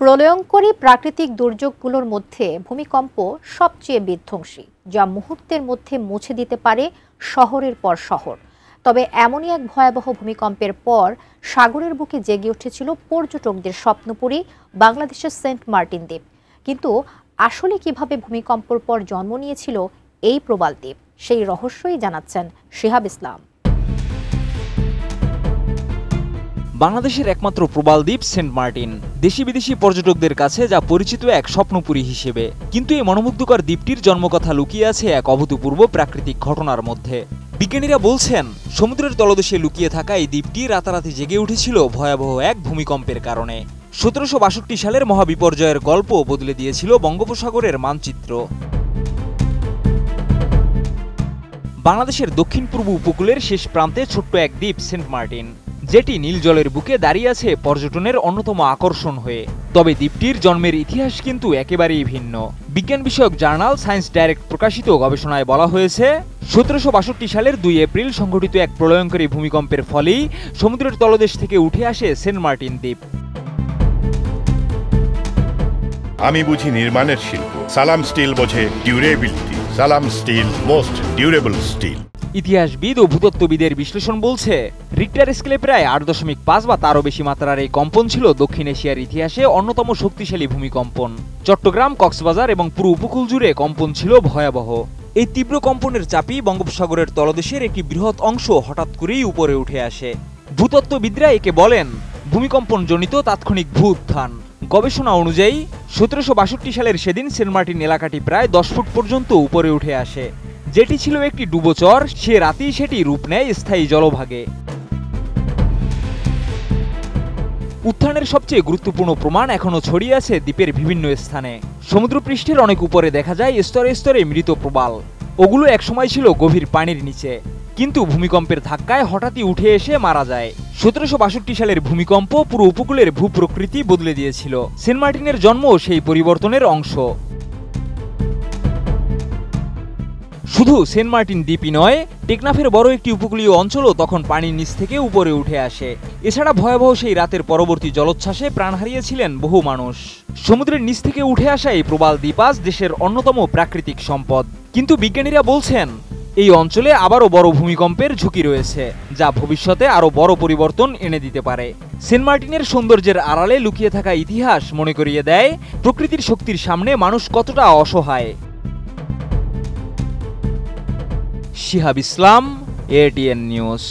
প্রলয়ঙ্করী প্রাকৃতিক দুর্যোগগুলোর মধ্যে ভূমিকম্প সবচেয়ে বিধ্বংসী, যা মুহূর্তের মধ্যে মুছে দিতে পারে শহরের পর শহর। তবে এমনই এক ভয়াবহ ভূমিকম্পের পর সাগরের বুকে জেগে উঠেছিল পর্যটকদের স্বপ্নপুরী বাংলাদেশের সেন্ট মার্টিন দ্বীপ। কিন্তু আসলে কিভাবে ভূমিকম্পের পর জন্ম নিয়েছিল এই প্রবাল দ্বীপ, সেই রহস্যই জানাচ্ছেন শিহাব ইসলাম। বাংলাদেশের একমাত্র প্রবাল দ্বীপ সেন্ট মার্টিন দেশি বিদেশি পর্যটকদের কাছে যা পরিচিত এক স্বপ্নপুরী হিসেবে, কিন্তু এই মনোমুগ্ধকর দ্বীপটির জন্মকথা লুকিয়ে আছে এক অভূতপূর্ব প্রাকৃতিক ঘটনার মধ্যে। বিজ্ঞানীরা বলছেন, সমুদ্রের তলদেশে লুকিয়ে থাকা এই দ্বীপটি রাতারাতি জেগে উঠেছিল ভয়াবহ এক ভূমিকম্পের কারণে। 1762 সালের মহাবিপর্যয়ের গল্প বদলে দিয়েছিল বঙ্গোপসাগরের মানচিত্র। বাংলাদেশের দক্ষিণ পূর্ব উপকূলের শেষ প্রান্তে ছোট্ট এক দ্বীপ সেন্ট মার্টিন, যেটি নীল জলের বুকে দাঁড়িয়ে আছে পর্যটনের অন্যতম আকর্ষণ হয়ে। তবে দ্বীপটির জন্মের ইতিহাস কিন্তু একেবারেই ভিন্ন। বিজ্ঞান বিষয়ক জার্নাল সায়েন্স ডাইরেক্ট প্রকাশিত গবেষণায় বলা হয়েছে, 1762 সালের 2 এপ্রিল সংঘটিত এক প্রলয়ঙ্করী ভূমিকম্পের ফলেই সমুদ্রের তলদেশ থেকে উঠে আসে সেন্ট মার্টিন দ্বীপ। আমি বুঝি নির্মাণের শিল্প, সালাম স্টিল বোঝে ডিউরেবিলিটি। সালাম স্টিল, মোস্ট ডিউরেবল স্টিল। ইতিহাসবিদ ও ভূতত্ত্ববিদের বিশ্লেষণ বলছে, রিক্টার স্কেলে প্রায় 8.5 বা তারও বেশি মাত্রার এই কম্পন ছিল দক্ষিণ এশিয়ার ইতিহাসে অন্যতম শক্তিশালী ভূমিকম্পন। চট্টগ্রাম, কক্সবাজার এবং পুরো উপকূল জুড়ে কম্পন ছিল ভয়াবহ। এই তীব্র কম্পনের চাপই বঙ্গোপসাগরের তলদেশের একটি বৃহৎ অংশ হঠাৎ করেই উপরে উঠে আসে। ভূতত্ত্ববিদরা একে বলেন ভূমিকম্পনজনিত তাৎক্ষণিক ভূ উত্থান। গবেষণা অনুযায়ী 1762 সালের সেদিন সেন্ট মার্টিন এলাকাটি প্রায় 10 ফুট পর্যন্ত উপরে উঠে আসে, যেটি ছিল একটি ডুবোচর। সে রাতেই সেটি রূপ নেয় স্থায়ী জলভাগে। উত্থানের সবচেয়ে গুরুত্বপূর্ণ প্রমাণ এখনো ছড়িয়ে আছে দ্বীপের বিভিন্ন স্থানে। সমুদ্রপৃষ্ঠের অনেক উপরে দেখা যায় স্তরে স্তরে মৃত প্রবাল। ওগুলো একসময় ছিল গভীর পানির নিচে, কিন্তু ভূমিকম্পের ধাক্কায় হঠাৎই উঠে এসে মারা যায়। 1762 সালের ভূমিকম্প পুরো উপকূলের ভূপ্রকৃতি বদলে দিয়েছিল। সেন্ট মার্টিনের জন্ম সেই পরিবর্তনের অংশ। শুধু সেন্ট মার্টিন দ্বীপই নয়, টেকনাফের বড় একটি উপকূলীয় অঞ্চলও তখন পানির নিচ থেকে উপরে উঠে আসে। এছাড়া ভয়াবহ সেই রাতের পরবর্তী জলোচ্ছ্বাসে প্রাণ হারিয়েছিলেন বহু মানুষ। সমুদ্রের নিচ থেকে উঠে আসা এই প্রবাল দ্বীপ আজ দেশের অন্যতম প্রাকৃতিক সম্পদ। কিন্তু বিজ্ঞানীরা বলছেন, এই অঞ্চলে আবারও বড় ভূমিকম্পের ঝুঁকি রয়েছে, যা ভবিষ্যতে আরও বড় পরিবর্তন এনে দিতে পারে। সেন্ট মার্টিনের সৌন্দর্যের আড়ালে লুকিয়ে থাকা ইতিহাস মনে করিয়ে দেয় প্রকৃতির শক্তির সামনে মানুষ কতটা অসহায়। শিহাব ইসলাম, ATN নিউজ।